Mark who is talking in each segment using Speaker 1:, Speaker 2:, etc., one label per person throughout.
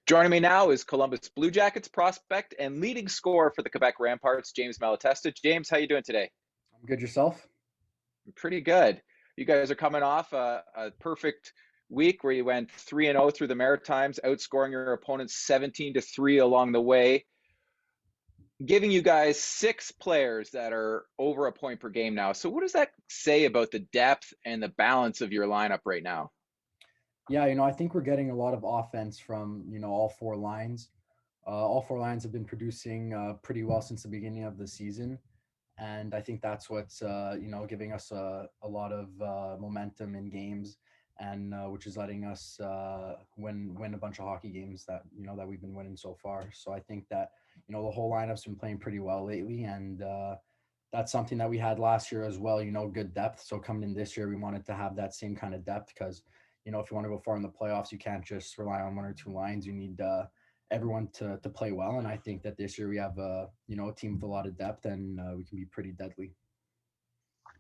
Speaker 1: Joining me now is Columbus Blue Jackets prospect and leading scorer for the Québec Remparts, James Malatesta. James, how you doing today?
Speaker 2: I'm good. Yourself?
Speaker 1: Pretty good. You guys are coming off a perfect week where you went 3-0 through the Maritimes, outscoring your opponents 17-3 along the way, giving you guys 6 players that are over a point per game now. So what does that say about the depth and the balance of your lineup right now?
Speaker 2: Yeah, I think we're getting a lot of offense from, all 4 lines. All 4 lines have been producing pretty well since the beginning of the season. And I think that's what's, giving us a lot of momentum in games, and which is letting us win a bunch of hockey games that, that we've been winning so far. So I think that, the whole lineup's been playing pretty well lately. And that's something that we had last year as well, good depth. So coming in this year, we wanted to have that same kind of depth because, if you want to go far in the playoffs, you can't just rely on 1 or 2 lines. You need everyone to play well. And I think that this year we have a team with a lot of depth, and we can be pretty deadly.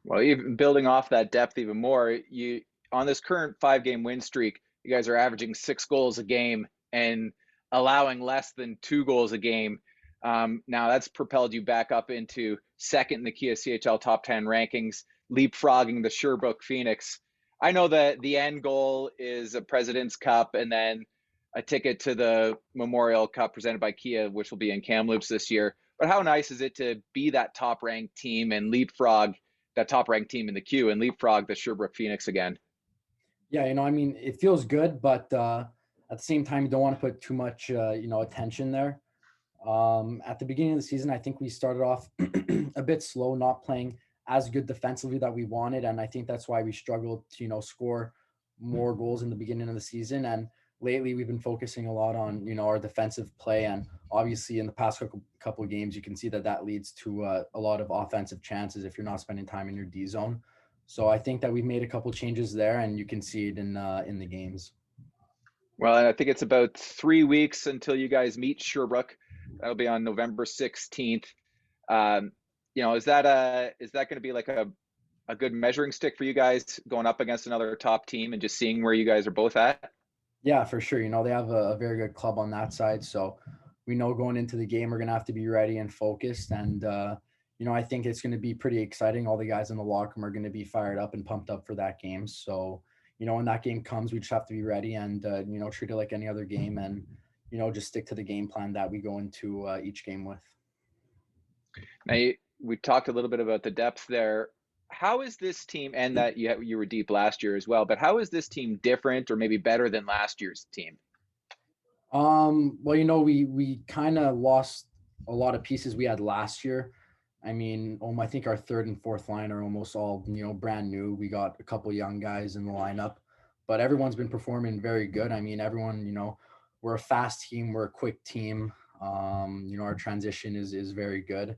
Speaker 1: Well, even building off that depth even more, you on this current 5-game win streak, you guys are averaging 6 goals a game and allowing less than 2 goals a game. Now that's propelled you back up into second in the Kia CHL top 10 rankings, leapfrogging the Sherbrooke Phoenix. I know that the end goal is a President's Cup and then a ticket to the Memorial Cup presented by Kia, which will be in Kamloops this year. But how nice is it to be that top-ranked team and leapfrog that top-ranked team in the queue and leapfrog the Sherbrooke Phoenix again?
Speaker 2: Yeah, it feels good, but at the same time, you don't want to put too much, attention there. At the beginning of the season, I think we started off a bit slow, not playing as good defensively that we wanted. And I think that's why we struggled to, score more goals in the beginning of the season. And lately we've been focusing a lot on, our defensive play. And obviously in the past couple of games, you can see that leads to a lot of offensive chances if you're not spending time in your D zone. So I think that we've made a couple changes there, and you can see it in the games.
Speaker 1: Well, and I think it's about 3 weeks until you guys meet Sherbrooke. That'll be on November 16th. Is that going to be like a good measuring stick for you guys going up against another top team and just seeing where you guys are both at?
Speaker 2: Yeah, for sure. They have a very good club on that side. So we know going into the game, we're going to have to be ready and focused. And, I think it's going to be pretty exciting. All the guys in the locker room are going to be fired up and pumped up for that game. So, when that game comes, we just have to be ready and, treat it like any other game and, just stick to the game plan that we go into each game with.
Speaker 1: Now, we talked a little bit about the depth there. How is this team, and that you were deep last year as well, but how is this team different or maybe better than last year's team?
Speaker 2: Well, we kind of lost a lot of pieces we had last year. I mean, I think our 3rd and 4th line are almost all, brand new. We got a couple young guys in the lineup, but everyone's been performing very good. I mean, everyone, we're a fast team. We're a quick team. Our transition is very good.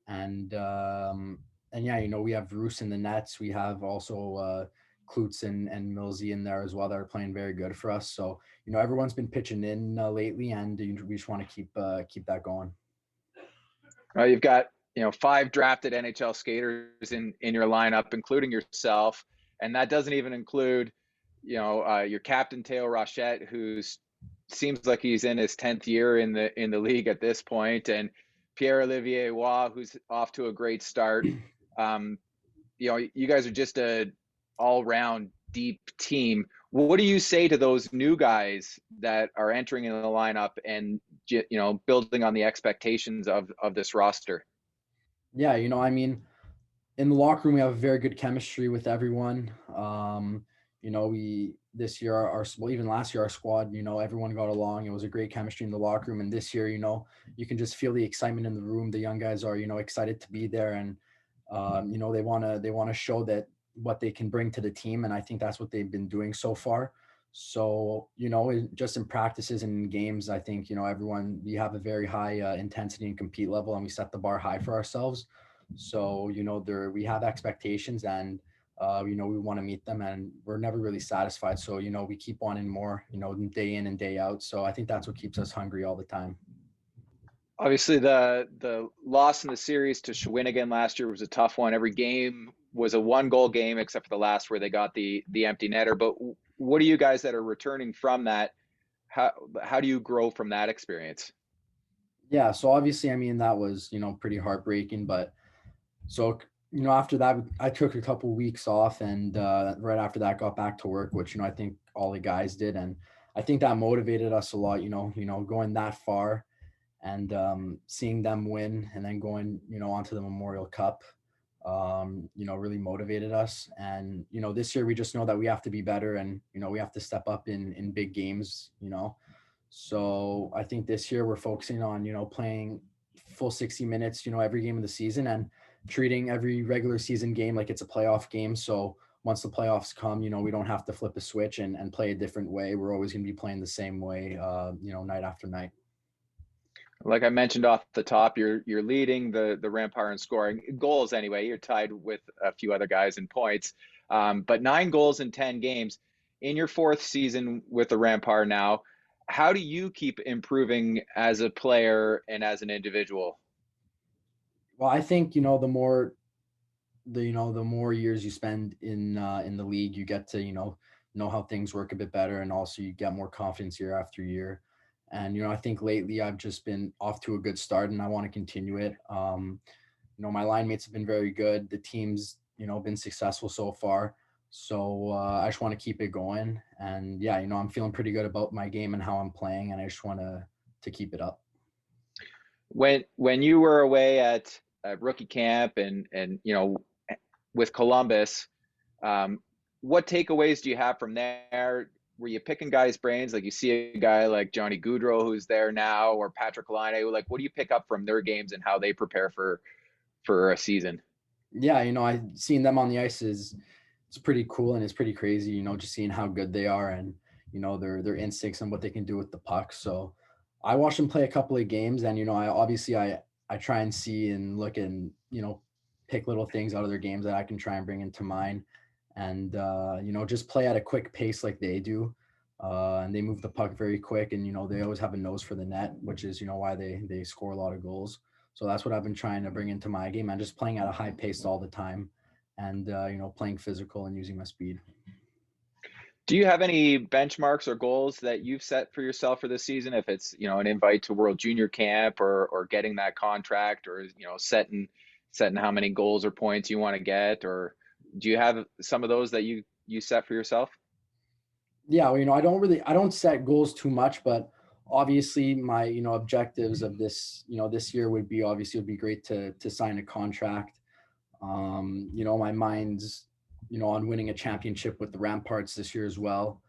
Speaker 2: And yeah, we have Roos in the nets. We have also Klutz and Millsy in there as well that are playing very good for us. So, everyone's been pitching in lately, and we just want to keep that going.
Speaker 1: You've got 5 drafted NHL skaters in your lineup, including yourself, and that doesn't even include your captain Théo Rochette, who seems like he's in his 10th year in the league at this point, and Pierre-Olivier Waugh, who's off to a great start. You guys are just a all-round deep team. What do you say to those new guys that are entering in the lineup and building on the expectations of this roster?
Speaker 2: Yeah, I mean, in the locker room we have a very good chemistry with everyone. We this year even last year our squad, everyone got along. It was a great chemistry in the locker room, and this year, you can just feel the excitement in the room. The young guys are excited to be there, and they want to show that what they can bring to the team, and I think that's what they've been doing so far. So just in practices and in games, I think we have a very high intensity and compete level, and we set the bar high for ourselves. So we have expectations, and we want to meet them, and we're never really satisfied. So, we keep wanting more, day in and day out. So I think that's what keeps us hungry all the time.
Speaker 1: Obviously, the loss in the series to Shawinigan last year was a tough one. Every game was a 1-goal game, except for the last where they got the empty netter. But what do you guys that are returning from that, how do you grow from that experience?
Speaker 2: Yeah, so obviously, I mean, that was, pretty heartbreaking, but so, after that, I took a couple weeks off, and right after that, got back to work, which, I think all the guys did. And I think that motivated us a lot, going that far and seeing them win and then going, onto the Memorial Cup, really motivated us. And, this year we just know that we have to be better and, we have to step up in big games. So I think this year we're focusing on, playing full 60 minutes, every game of the season and treating every regular season game like it's a playoff game. So once the playoffs come, we don't have to flip a switch and play a different way. We're always going to be playing the same way, night after night.
Speaker 1: Like I mentioned off the top, you're leading the Rampart in scoring goals anyway. You're tied with a few other guys in points, but 9 goals in 10 games in your fourth season with the Rampart now. How do you keep improving as a player and as an individual?
Speaker 2: Well, I think, the more years you spend in the league, you get to, know how things work a bit better, and also you get more confidence year after year. And I think lately I've just been off to a good start, and I want to continue it. My line mates have been very good. The team's, been successful so far. So I just want to keep it going. And yeah, I'm feeling pretty good about my game and how I'm playing, and I just want to keep it up.
Speaker 1: When you were away at rookie camp and with Columbus, what takeaways do you have from there? Were you picking guys' brains? Like you see a guy like Johnny Gaudreau who's there now, or Patrick Laine. Like, what do you pick up from their games and how they prepare for a season?
Speaker 2: Yeah, I seen them on the ice is it's pretty cool and it's pretty crazy, just seeing how good they are and their instincts and what they can do with the puck. So I watched them play a couple of games and I try and see and look and pick little things out of their games that I can try and bring into mine and just play at a quick pace like they do. And they move the puck very quick and they always have a nose for the net, which is why they score a lot of goals. So that's what I've been trying to bring into my game. I'm just playing at a high pace all the time and, playing physical and using my speed.
Speaker 1: Do you have any benchmarks or goals that you've set for yourself for this season? If it's, an invite to World Junior Camp or getting that contract or, setting how many goals or points you want to get, or do you have some of those that you set for yourself?
Speaker 2: Yeah, well, I don't set goals too much, but obviously my, objectives of this year would be great to sign a contract. My mind's, on winning a championship with the Ramparts this year as well.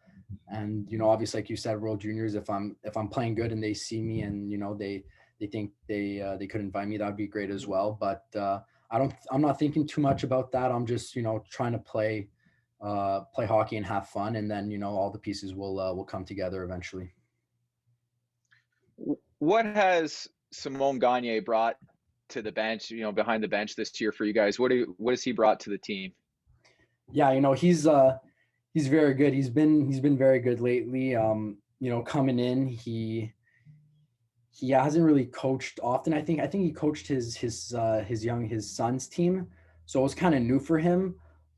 Speaker 2: And, obviously, like you said, World Juniors, if I'm playing good and they see me and, they think they could invite me, that would be great as well. But I'm not thinking too much about that. I'm just, trying to play hockey and have fun. And then, all the pieces will come together eventually.
Speaker 1: What has Simon Gagne brought to the bench, behind the bench this year for you guys? What has he brought to the team?
Speaker 2: Yeah, he's very good. He's been very good lately. Coming in, he hasn't really coached often. I think he coached his son's team, so it was kind of new for him.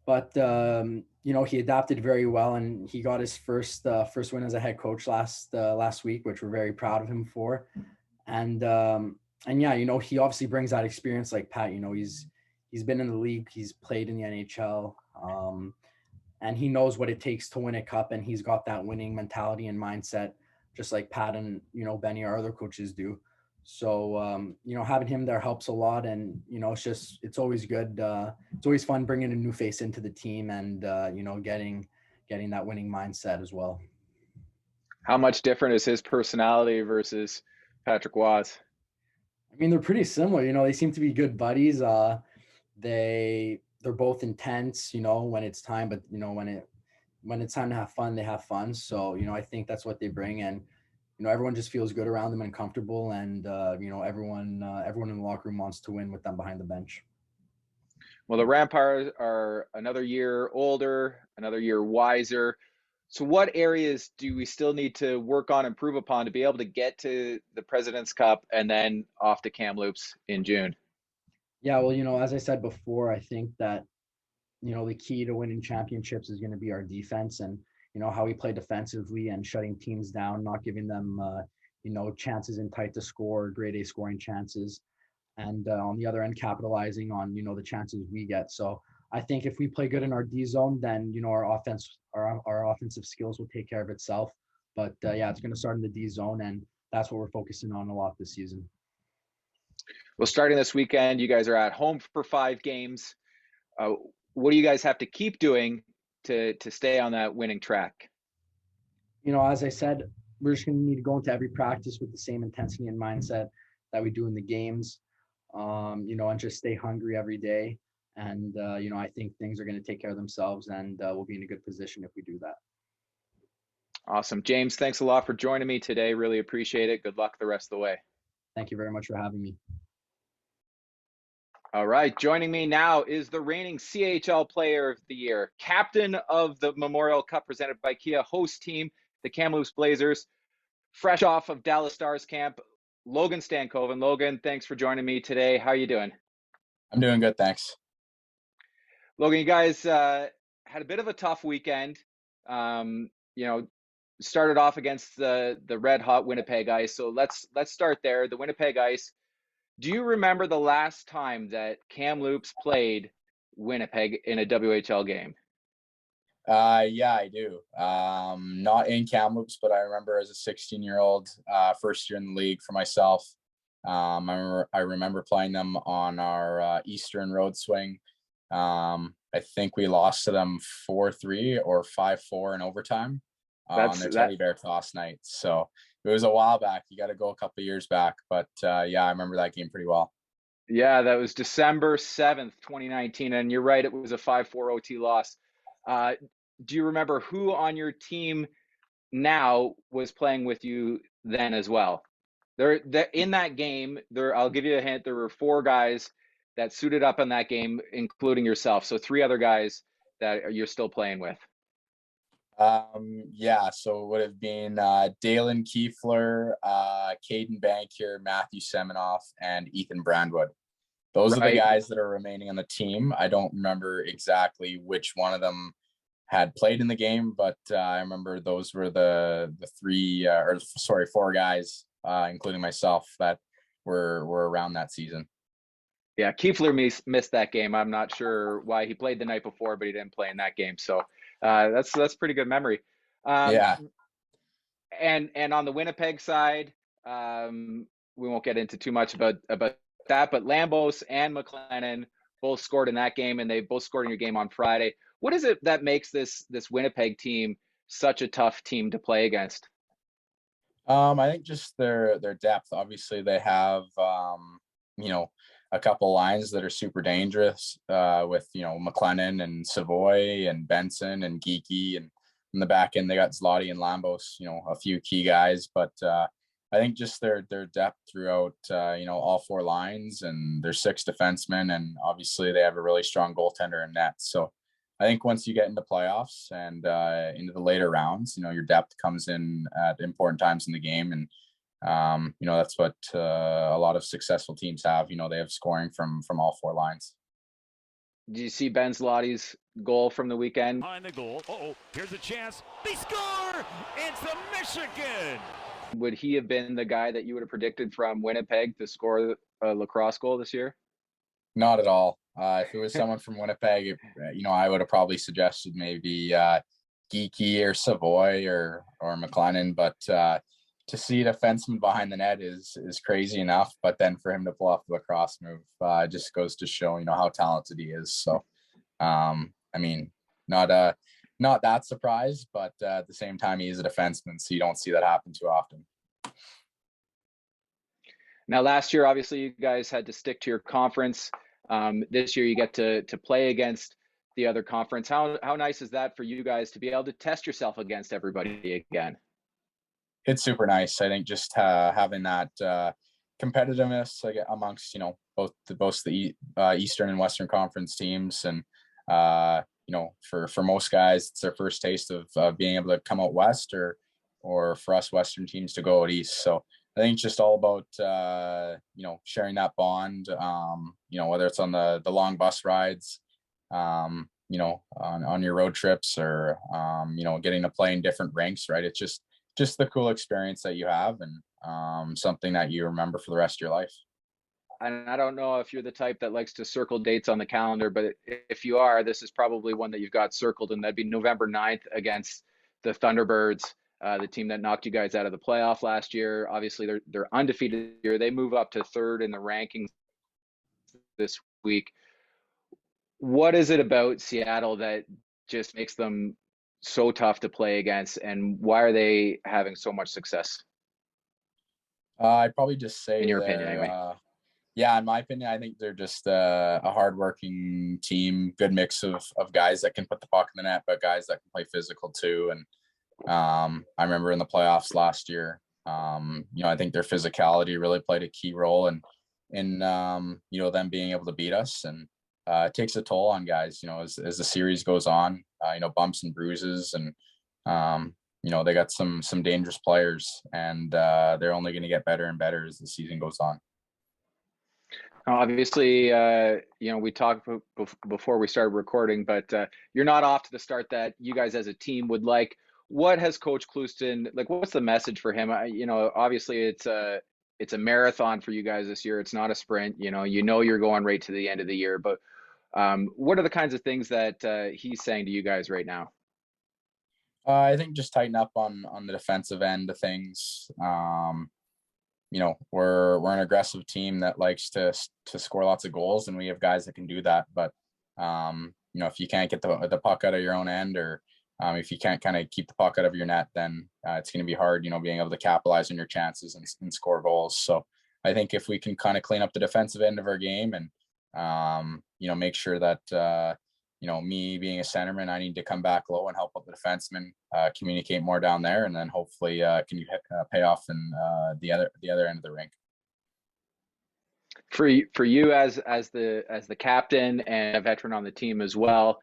Speaker 2: But he adapted very well, and he got his first win as a head coach last week, which we're very proud of him for. And yeah, he obviously brings that experience like Pat. He's been in the league, he's played in the NHL, and he knows what it takes to win a cup, and he's got that winning mentality and mindset, just like Pat and Benny, our other coaches do. So having him there helps a lot, and it's always good. It's always fun bringing a new face into the team, and getting that winning mindset as well.
Speaker 1: How much different is his personality versus Patrick Waz?
Speaker 2: I mean, they're pretty similar. They seem to be good buddies. They're both intense. When it's time, but when it's time to have fun, they have fun. So I think that's what they bring, and everyone just feels good around them and comfortable, and everyone in the locker room wants to win with them behind the bench.
Speaker 1: Well, the Ramparts are another year older, another year wiser. So, what areas do we still need to work on, improve upon to be able to get to the President's Cup and then off to Kamloops in June?
Speaker 2: Yeah, well, as I said before, I think that the key to winning championships is going to be our defense, and how we play defensively and shutting teams down, not giving them, chances in tight to score, grade A scoring chances. And on the other end, capitalizing on, the chances we get. So I think if we play good in our D zone, then, our offensive skills will take care of itself. But yeah, it's going to start in the D zone, and that's what we're focusing on a lot this season.
Speaker 1: Well, starting this weekend, you guys are at home for 5 games. What do you guys have to keep doing to stay on that winning track?
Speaker 2: As I said, we're just going to need to go into every practice with the same intensity and mindset that we do in the games, and just stay hungry every day. And, I think things are going to take care of themselves, and we'll be in a good position if we do that.
Speaker 1: Awesome. James, thanks a lot for joining me today. Really appreciate it. Good luck the rest of the way.
Speaker 2: Thank you very much for having me.
Speaker 1: All right, joining me now is the reigning CHL Player of the Year, captain of the Memorial Cup presented by Kia, host team, the Kamloops Blazers, fresh off of Dallas Stars camp, Logan Stankoven. Logan, thanks for joining me today. How are you doing?
Speaker 3: I'm doing good, thanks.
Speaker 1: Logan, you guys had a bit of a tough weekend. Started off against the red hot Winnipeg Ice. So let's start there. The Winnipeg Ice. Do you remember the last time that Kamloops played Winnipeg in a WHL game?
Speaker 3: Yeah, I do. Not in Kamloops, but I remember as a 16-year-old, first year in the league for myself. I remember playing them on our Eastern road swing. I think we lost to them 4-3 or 5-4 in overtime on their teddy bear toss night. So it was a while back. You got to go a couple of years back, but yeah, I remember that game pretty well.
Speaker 1: Yeah, that was December 7th, 2019, and you're right, it was a 5-4 OT loss. Do you remember who on your team now was playing with you then as well? In that game, I'll give you a hint, there were 4 guys that suited up in that game, including yourself. So 3 other guys that you're still playing with.
Speaker 3: Yeah, so it would have been Dalen Kiefler, Caden Bankier, Matthew Semenoff, and Ethan Brandwood. Those are the guys that are remaining on the team. I don't remember exactly which one of them had played in the game, but I remember those were the 4 guys, including myself, that were around that season.
Speaker 1: Yeah, Kiefler missed that game. I'm not sure why. He played the night before, but he didn't play in that game. So that's pretty good memory.
Speaker 3: Yeah.
Speaker 1: And on the Winnipeg side, we won't get into too much about that, but Lambos and McLennan both scored in that game, and they both scored in your game on Friday. What is it that makes this Winnipeg team such a tough team to play against?
Speaker 3: I think just their depth. Obviously, they have a couple lines that are super dangerous with McLennan and Savoy and Benson and Geeky, and in the back end they got Zloty and Lambos, a few key guys. But I think just their depth throughout all 4 lines, and there's 6 defensemen, and obviously they have a really strong goaltender in net. So I think once you get into playoffs and into the later rounds, your depth comes in at important times in the game, and that's what a lot of successful teams have. They have scoring from all 4 lines.
Speaker 1: Do you see Ben Zloty's goal from the weekend?
Speaker 4: Behind the goal. Here's a chance. They score! It's the Michigan!
Speaker 1: Would he have been the guy that you would have predicted from Winnipeg to score a lacrosse goal this year?
Speaker 3: Not at all. If it was someone from Winnipeg, I would have probably suggested maybe Geeky or Savoy or McLennan, but to see a defenseman behind the net is crazy enough. But then for him to pull off the lacrosse move just goes to show, how talented he is. So, not that surprised, but at the same time, he is a defenseman, so you don't see that happen too often.
Speaker 1: Now, last year, obviously, you guys had to stick to your conference. This year, you get to play against the other conference. How nice is that for you guys to be able to test yourself against everybody again?
Speaker 3: It's super nice. I think just having that competitiveness amongst both the Eastern and Western Conference teams, and for most guys, it's their first taste of being able to come out west, or for us Western teams to go out east. So I think it's just all about sharing that bond. Whether it's on the long bus rides, on your road trips or, getting to play in different rinks, right? It's just the cool experience that you have and something that you remember for the rest of your life.
Speaker 1: And I don't know if you're the type that likes to circle dates on the calendar, but if you are, this is probably one that you've got circled, and that'd be November 9th against the Thunderbirds, the team that knocked you guys out of the playoff last year. Obviously, they're undefeated here. They move up to third in the rankings this week. What is it about Seattle that just makes them so tough to play against, and why are they having so much success,
Speaker 3: I'd probably just
Speaker 1: in
Speaker 3: say
Speaker 1: your opinion, anyway?
Speaker 3: yeah, in my opinion, I think they're just a hardworking team, good mix of guys that can put the puck in the net, but guys that can play physical too. And I remember in the playoffs last year, I think their physicality really played a key role in them being able to beat us. And it takes a toll on guys, as the series goes on, bumps and bruises. And, they got some dangerous players, and they're only going to get better and better as the season goes on.
Speaker 1: Obviously, we talked before we started recording, but you're not off to the start that you guys as a team would like. What has Coach Clouston, like, what's the message for him? Obviously it's a marathon for you guys this year. It's not a sprint. You're going right to the end of the year. But what are the kinds of things that he's saying to you guys right now?
Speaker 3: I think just tighten up on the defensive end of things. We're an aggressive team that likes to score lots of goals, and we have guys that can do that. But if you can't get the puck out of your own end, or if you can't kind of keep the puck out of your net, then it's going to be hard, being able to capitalize on your chances and score goals. So I think if we can kind of clean up the defensive end of our game and make sure that me being a centerman, I need to come back low and help out the defenseman, communicate more down there, and then hopefully can you pay off in the other end of the rink.
Speaker 1: For you as the captain and a veteran on the team as well,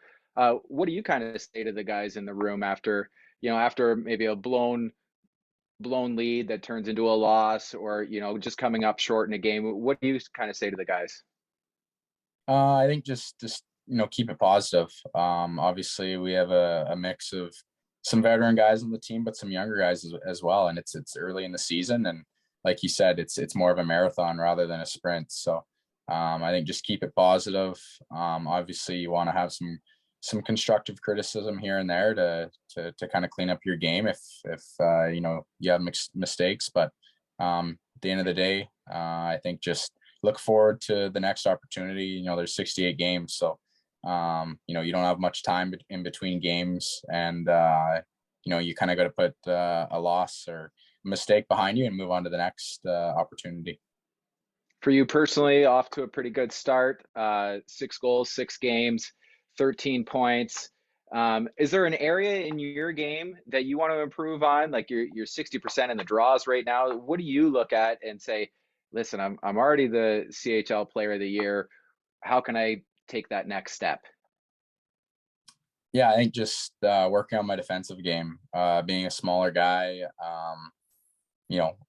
Speaker 1: what do you kind of say to the guys in the room after maybe a blown lead that turns into a loss, or just coming up short in a game? What do you kind of say to the guys?
Speaker 3: I think just keep it positive. Obviously we have a mix of some veteran guys on the team, but some younger guys as well. And it's early in the season. And like you said, it's more of a marathon rather than a sprint. So I think just keep it positive. Obviously you want to have some constructive criticism here and there to kind of clean up your game if you have mistakes. But at the end of the day, I think just look forward to the next opportunity. There's 68 games. So you don't have much time in between games, and you kind of got to put a loss or a mistake behind you and move on to the next opportunity.
Speaker 1: For you personally, off to a pretty good start. 6 goals, 6 games, 13 points. Is there an area in your game that you want to improve on? Like you're 60% in the draws right now. What do you look at and say, listen, I'm already the CHL Player of the Year. How can I take that next step?
Speaker 3: Yeah, I think just working on my defensive game, being a smaller guy,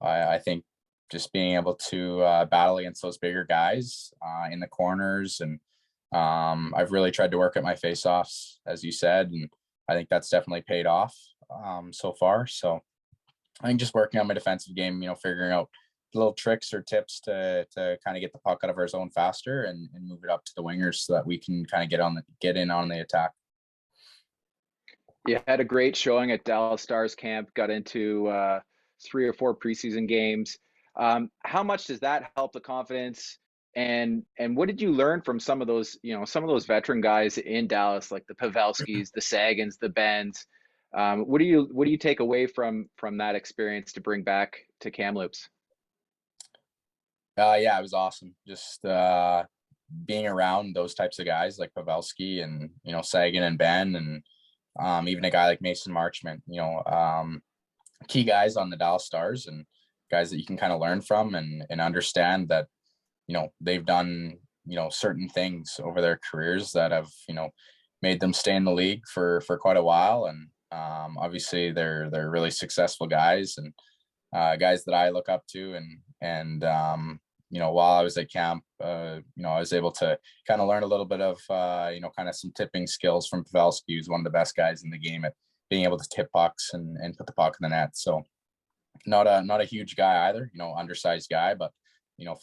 Speaker 3: I think just being able to battle against those bigger guys in the corners. And I've really tried to work at my face-offs, as you said, and I think that's definitely paid off so far. So I think just working on my defensive game, figuring out little tricks or tips to kind of get the puck out of our zone faster and move it up to the wingers so that we can kind of get in on the attack.
Speaker 1: You had a great showing at Dallas Stars camp, got into 3 or 4 preseason games. How much does that help the confidence? And what did you learn from some of those veteran guys in Dallas, like the Pavelskis, the Sagans, the Bens? What do you take away from that experience to bring back to Kamloops?
Speaker 3: Yeah, it was awesome. Just being around those types of guys like Pavelski and Sagan and Ben, and even a guy like Mason Marchment, key guys on the Dallas Stars, and guys that you can kind of learn from and understand that they've done certain things over their careers that have made them stay in the league for quite a while. And obviously they're really successful guys and guys that I look up to, and while I was at camp, I was able to kind of learn a little bit of, kind of some tipping skills from Pavelski, who's one of the best guys in the game at being able to tip pucks and put the puck in the net. So not a huge guy either, undersized guy, but,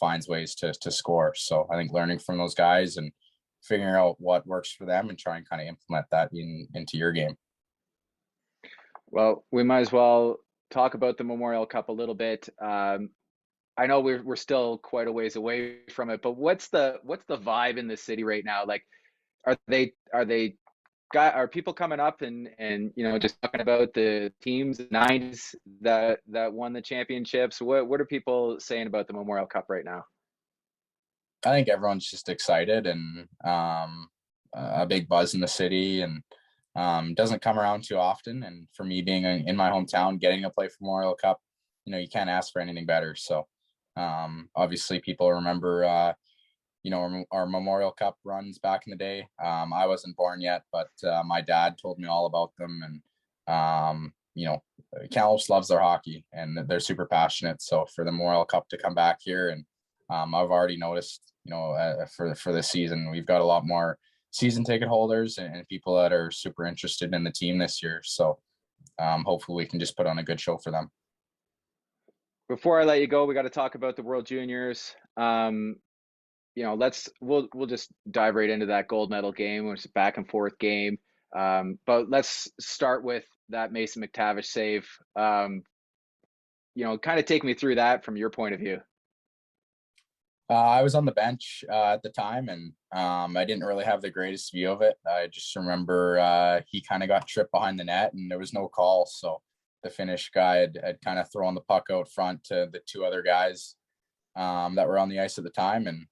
Speaker 3: finds ways to score. So I think learning from those guys and figuring out what works for them and try and kind of implement that into your game.
Speaker 1: Well, we might as well talk about the Memorial Cup a little bit. I know we're still quite a ways away from it, but what's the vibe in the city right now? Like, are people coming up and just talking about the teams, the 90s that won the championships? What are people saying about the Memorial Cup right now?
Speaker 3: I think everyone's just excited and a big buzz in the city, and doesn't come around too often. And for me, being in my hometown, getting to play for Memorial Cup, you can't ask for anything better. So obviously people remember, our Memorial Cup runs back in the day. I wasn't born yet, but my dad told me all about them. And, Kamloops loves their hockey and they're super passionate. So for the Memorial Cup to come back here, and I've already noticed, for this season, we've got a lot more season ticket holders and people that are super interested in the team this year. So hopefully we can just put on a good show for them.
Speaker 1: Before I let you go, we got to talk about the World Juniors. We'll just dive right into that gold medal game, which is a back and forth game. But let's start with that Mason McTavish save. Kind of take me through that from your point of view.
Speaker 3: I was on the bench at the time, and I didn't really have the greatest view of it. I just remember he kind of got tripped behind the net, and there was no call. So the Finnish guy had kind of thrown the puck out front to the two other guys that were on the ice at the time, and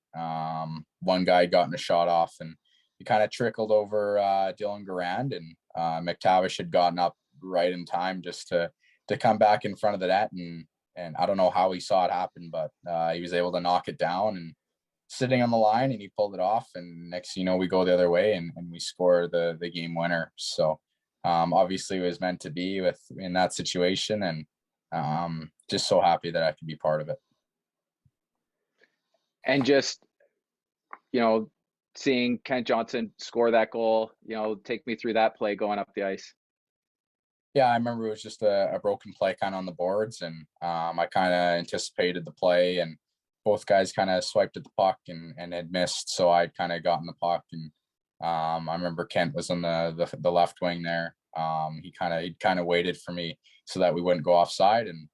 Speaker 3: one guy had gotten a shot off, and he kind of trickled over Dylan Garand, and McTavish had gotten up right in time just to come back in front of the net, and I don't know how he saw it happen, but he was able to knock it down and sitting on the line, and he pulled it off. And next thing you know, we go the other way and we score the game winner. So obviously it was meant to be in that situation, and just so happy that I could be part of it.
Speaker 1: And just, seeing Kent Johnson score that goal, take me through that play going up the ice.
Speaker 3: Yeah, I remember it was just a broken play kind of on the boards, and I kind of anticipated the play, and both guys kind of swiped at the puck and had missed, so I'd kind of gotten the puck, and I remember Kent was on the left wing there. He kind of waited for me so that we wouldn't go offside, and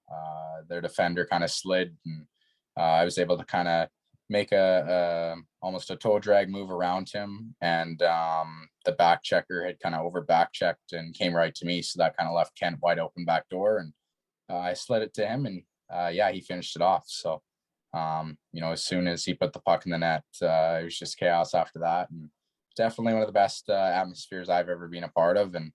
Speaker 3: their defender kind of slid, and I was able to kind of make almost a toe drag move around him, and the back checker had kind of over back checked and came right to me, so that kind of left Kent wide open back door, and I slid it to him, and he finished it off. So as soon as he put the puck in the net, it was just chaos after that, and definitely one of the best atmospheres I've ever been a part of. And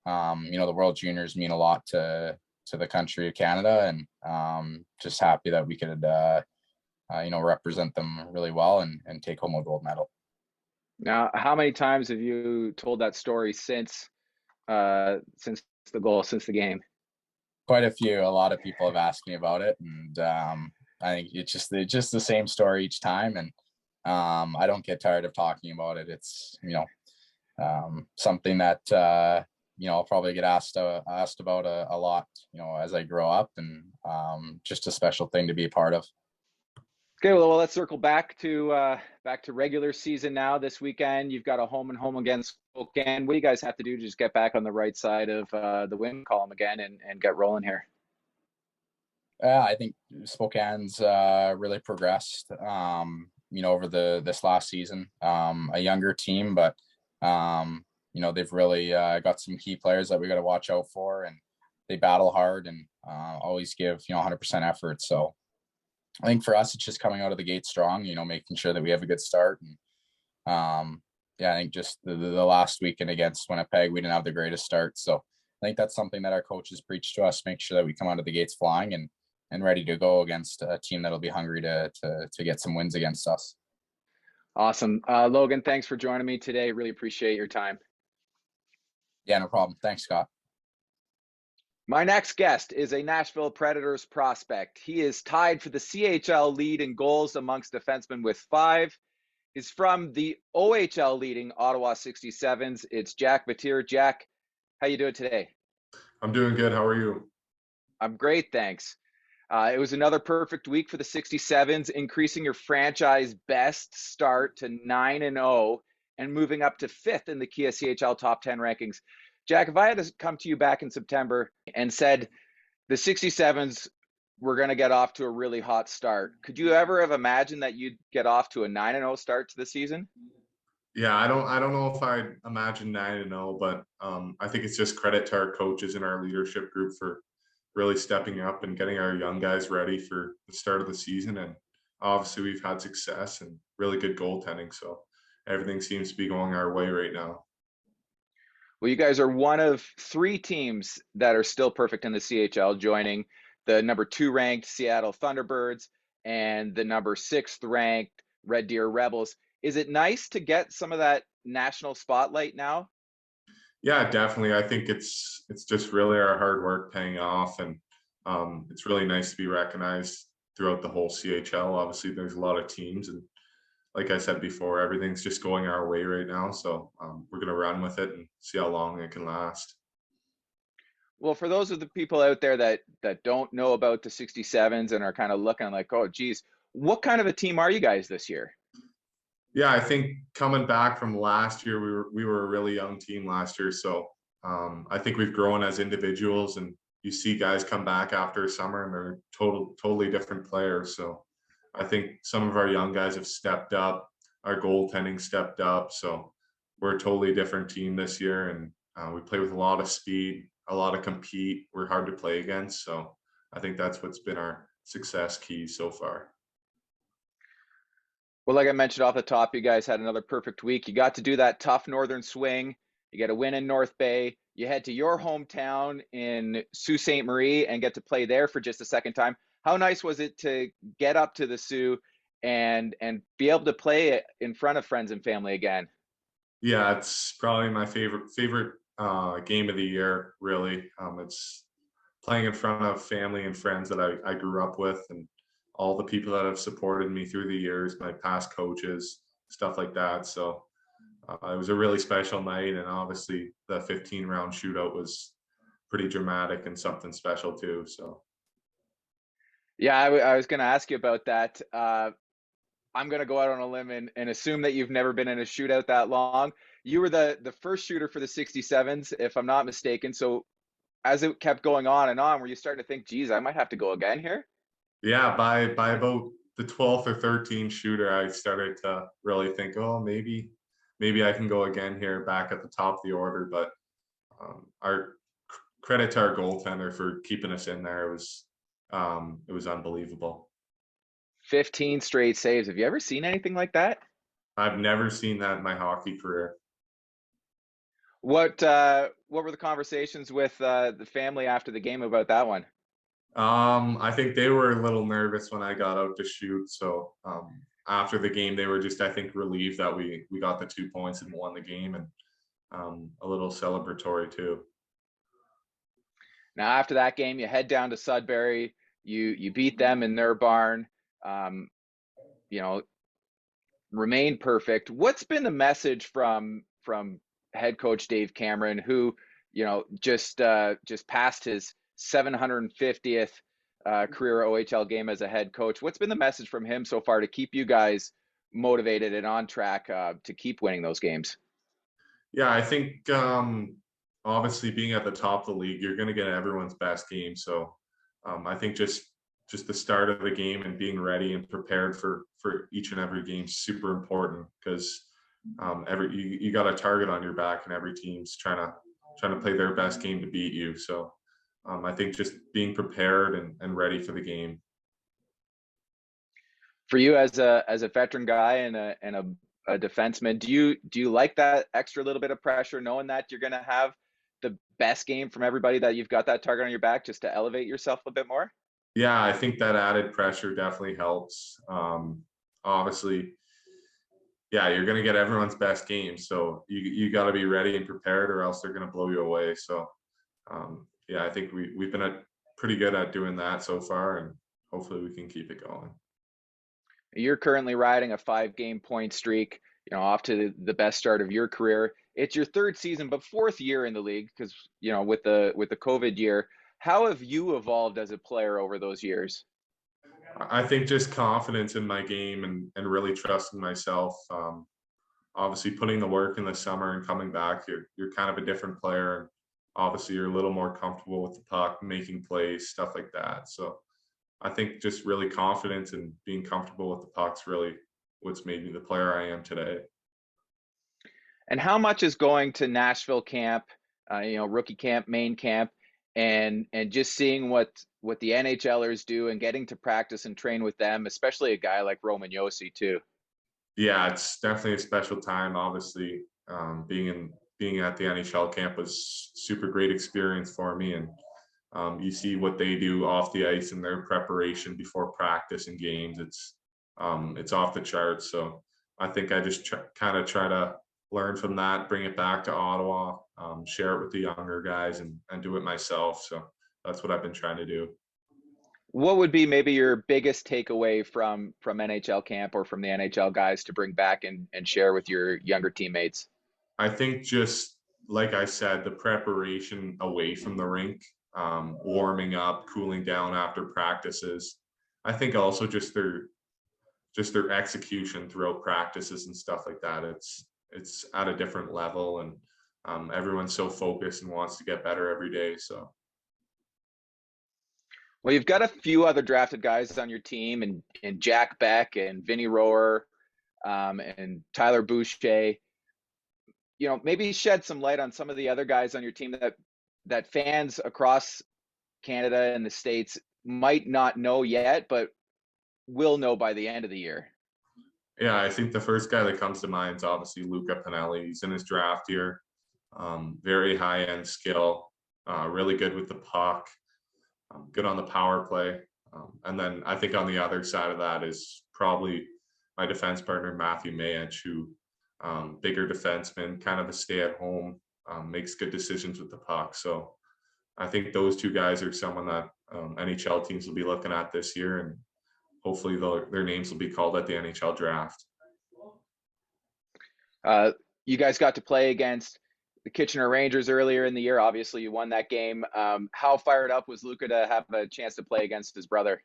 Speaker 3: the World Juniors mean a lot to the country of Canada, and just happy that we could represent them really well and take home a gold medal.
Speaker 1: Now, how many times have you told that story since the game?
Speaker 3: Quite a few. A lot of people have asked me about it, and I think it's just the same story each time, and I don't get tired of talking about it. It's something that I'll probably get asked about a lot as I grow up, and just a special thing to be a part of.
Speaker 1: Okay, well, let's circle back to regular season now. This weekend, you've got a home and home against Spokane. What do you guys have to do to just get back on the right side of the win column again and get rolling here?
Speaker 3: I think Spokane's really progressed, over this last season. A younger team, but they've really got some key players that we got to watch out for, and they battle hard and always give 100% effort. So I think for us, it's just coming out of the gate strong, making sure that we have a good start. And I think just the last weekend against Winnipeg, we didn't have the greatest start. So I think that's something that our coaches preach to us, make sure that we come out of the gates flying and ready to go against a team that'll be hungry to get some wins against us.
Speaker 1: Awesome. Logan, thanks for joining me today. Really appreciate your time.
Speaker 3: Yeah, no problem. Thanks, Scott.
Speaker 1: My next guest is a Nashville Predators prospect. He is tied for the CHL lead in goals amongst defensemen with 5. He's from the OHL leading Ottawa 67s. It's Jack Batir. Jack, how you doing today?
Speaker 5: I'm doing good. How are you?
Speaker 1: I'm great, thanks. It was another perfect week for the 67s, increasing your franchise best start to 9-0 and moving up to 5th in the Kia CHL top 10 rankings. Jack, if I had to come to you back in September and said the 67s were going to get off to a really hot start, could you ever have imagined that you'd get off to a 9-0 start to the season?
Speaker 5: Yeah, I don't know if I'd imagine 9-0, but I think it's just credit to our coaches and our leadership group for really stepping up and getting our young guys ready for the start of the season. And obviously we've had success and really good goaltending, so everything seems to be going our way right now.
Speaker 1: Well, you guys are one of 3 teams that are still perfect in the CHL, joining the number 2 ranked Seattle Thunderbirds and the number 6th ranked Red Deer Rebels. Is it nice to get some of that national spotlight now?
Speaker 5: Yeah, definitely. I think it's just really our hard work paying off, and it's really nice to be recognized throughout the whole CHL. Obviously, there's a lot of teams, and like I said before, everything's just going our way right now. So we're going to run with it and see how long it can last.
Speaker 1: Well, for those of the people out there that don't know about the 67s and are kind of looking like, oh, geez, what kind of a team are you guys this year?
Speaker 5: Yeah, I think coming back from last year, we were a really young team last year. So I think we've grown as individuals, and you see guys come back after summer and they're totally different players. So I think some of our young guys have stepped up. Our goaltending stepped up. So we're a totally different team this year, and we play with a lot of speed, a lot of compete. We're hard to play against. So I think that's what's been our success key so far.
Speaker 1: Well, like I mentioned off the top, you guys had another perfect week. You got to do that tough northern swing. You get a win in North Bay. You head to your hometown in Sault Ste. Marie and get to play there for just a second time. How nice was it to get up to the Sault and be able to play in front of friends and family again?
Speaker 5: Yeah, it's probably my favorite game of the year, really. It's playing in front of family and friends that I grew up with, and all the people that have supported me through the years, my past coaches, stuff like that. So it was a really special night, and obviously the 15-round shootout was pretty dramatic and something special too. So
Speaker 1: Yeah, I was going to ask you about that. I'm going to go out on a limb and assume that you've never been in a shootout that long. You were the first shooter for the 67s, if I'm not mistaken. So as it kept going on and on, were you starting to think, geez, I might have to go again here?
Speaker 5: yeah, by about the 12th or 13th shooter, I started to really think, oh, maybe I can go again here, back at the top of the order. But our credit to our goaltender for keeping us in there. It was unbelievable.
Speaker 1: 15 straight saves. Have you ever seen anything like that?
Speaker 5: I've never seen that in my hockey career.
Speaker 1: What were the conversations with the family after the game about that one?
Speaker 5: I think they were a little nervous when I got out to shoot. So after the game, they were just, I think, relieved that we got the 2 points and won the game, and a little celebratory too.
Speaker 1: Now, after that game, you head down to Sudbury. You beat them in their barn. You know, remain perfect. What's been the message from head coach Dave Cameron, who, you know, just passed his 750th career OHL game as a head coach? What's been the message from him so far to keep you guys motivated and on track to keep winning those games?
Speaker 5: Yeah, I think obviously being at the top of the league, you're going to get everyone's best game. So I think just the start of the game and being ready and prepared for each and every game is super important, because you got a target on your back, and every team's trying to play their best game to beat you. So I think just being prepared and ready for the game.
Speaker 1: For you as a veteran guy and a defenseman, do you like that extra little bit of pressure, knowing that you're going to have the best game from everybody, that you've got that target on your back, just to elevate yourself a bit more?
Speaker 5: Yeah, I think that added pressure definitely helps. Obviously, yeah, you're going to get everyone's best game, so you got to be ready and prepared, or else they're going to blow you away. So yeah, I think we've been pretty good at doing that so far, and hopefully we can keep it going.
Speaker 1: You're currently riding a 5-game point streak, off to the best start of your career. It's your 3rd season, but 4th year in the league because, with the COVID year. How have you evolved as a player over those years?
Speaker 5: I think just confidence in my game and really trusting myself. Obviously, putting the work in the summer and coming back, you're kind of a different player. And obviously, you're a little more comfortable with the puck, making plays, stuff like that. So I think just really confidence and being comfortable with the puck's really what's made me the player I am today.
Speaker 1: And how much is going to Nashville camp, rookie camp, main camp, and just seeing what the NHLers do and getting to practice and train with them, especially a guy like Roman Josi too?
Speaker 5: Yeah, it's definitely a special time. Obviously, being at the NHL camp was super great experience for me, and you see what they do off the ice and their preparation before practice and games. It's off the charts. So I think I just kind of try to learn from that, bring it back to Ottawa, share it with the younger guys, and do it myself. So that's what I've been trying to do.
Speaker 1: What would be maybe your biggest takeaway from NHL camp or from the NHL guys to bring back and share with your younger teammates?
Speaker 5: I think just like I said, the preparation away from the rink, warming up, cooling down after practices. I think also just their execution throughout practices and stuff like that. It's at a different level, and everyone's so focused and wants to get better every day. So.
Speaker 1: Well, you've got a few other drafted guys on your team, and Jack Beck and Vinny Rower, and Tyler Boucher. Maybe shed some light on some of the other guys on your team that fans across Canada and the States might not know yet, but will know by the end of the year.
Speaker 5: Yeah, I think the first guy that comes to mind is obviously Luca Pinelli. He's in his draft year. Very high-end skill, really good with the puck, good on the power play. And then I think on the other side of that is probably my defense partner, Matthew Mayach, who bigger defenseman, kind of a stay-at-home, makes good decisions with the puck. So I think those two guys are someone that NHL teams will be looking at this year, and hopefully their names will be called at the NHL draft.
Speaker 1: You guys got to play against the Kitchener Rangers earlier in the year. Obviously, you won that game. How fired up was Luca to have a chance to play against his brother?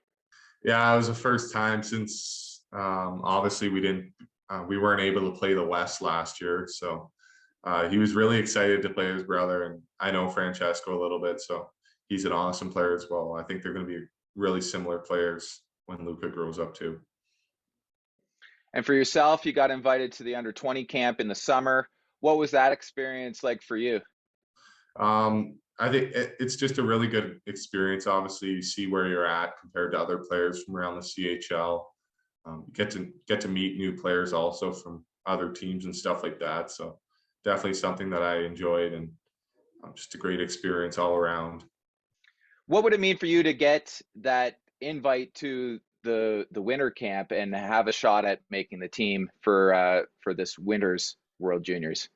Speaker 5: Yeah, it was the first time since obviously we weren't able to play the West last year. So he was really excited to play his brother, and I know Francesco a little bit, so he's an awesome player as well. I think they're going to be really similar players when Luca grows up too.
Speaker 1: And for yourself, you got invited to the under-20 camp in the summer. What was that experience like for you?
Speaker 5: I think it's just a really good experience. Obviously, you see where you're at compared to other players from around the CHL. Get to meet new players also from other teams and stuff like that. So definitely something that I enjoyed, and just a great experience all around.
Speaker 1: What would it mean for you to get that invite to the winter camp and have a shot at making the team for this winter's World Juniors?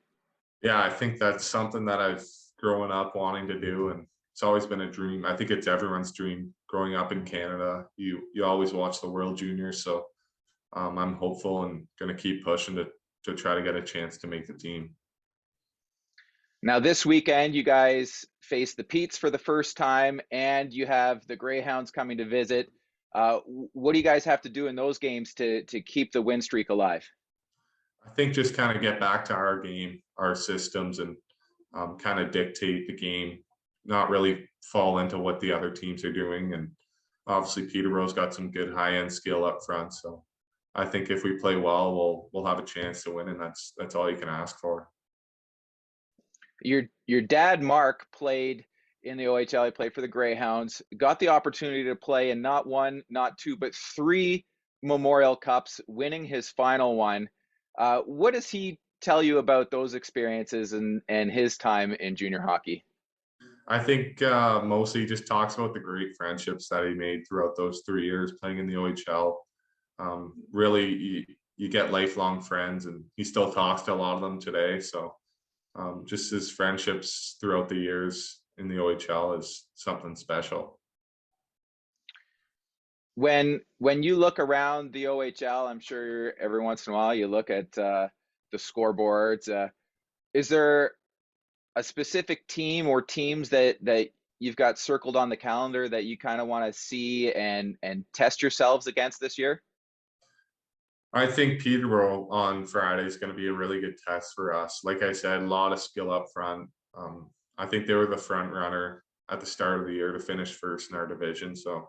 Speaker 5: Yeah, I think that's something that I've grown up wanting to do, and it's always been a dream. I think it's everyone's dream growing up in Canada. You always watch the World Juniors, so I'm hopeful and going to keep pushing to try to get a chance to make the team.
Speaker 1: Now this weekend, you guys face the Petes for the first time, and you have the Greyhounds coming to visit. What do you guys have to do in those games to keep the win streak alive?
Speaker 5: I think just kind of get back to our game, our systems, and kind of dictate the game, not really fall into what the other teams are doing. And obviously Peterborough's got some good high-end skill up front. So I think if we play well, we'll have a chance to win, and that's all you can ask for.
Speaker 1: Your dad, Mark, played in the OHL. He played for the Greyhounds, got the opportunity to play in not one, not two, but 3 Memorial Cups, winning his final one. What does he tell you about those experiences and his time in junior hockey?
Speaker 5: I think mostly he just talks about the great friendships that he made throughout those 3 years playing in the OHL. Really, you get lifelong friends, and he still talks to a lot of them today. So just his friendships throughout the years in the OHL is something special.
Speaker 1: When you look around the OHL, I'm sure every once in a while you look at the scoreboards. Is there a specific team or teams that you've got circled on the calendar that you kind of want to see and test yourselves against this year?
Speaker 5: I think Peterborough on Friday is going to be a really good test for us. Like I said, a lot of skill up front. I think they were the front runner at the start of the year to finish first in our division. So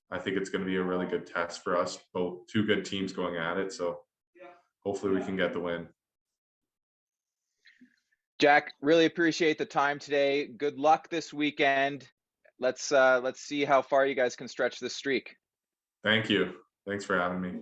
Speaker 5: I think it's going to be a really good test for us. Both two good teams going at it. So hopefully we can get the win.
Speaker 1: Jack, really appreciate the time today. Good luck this weekend. Let's see how far you guys can stretch this streak.
Speaker 5: Thank you. Thanks for having me.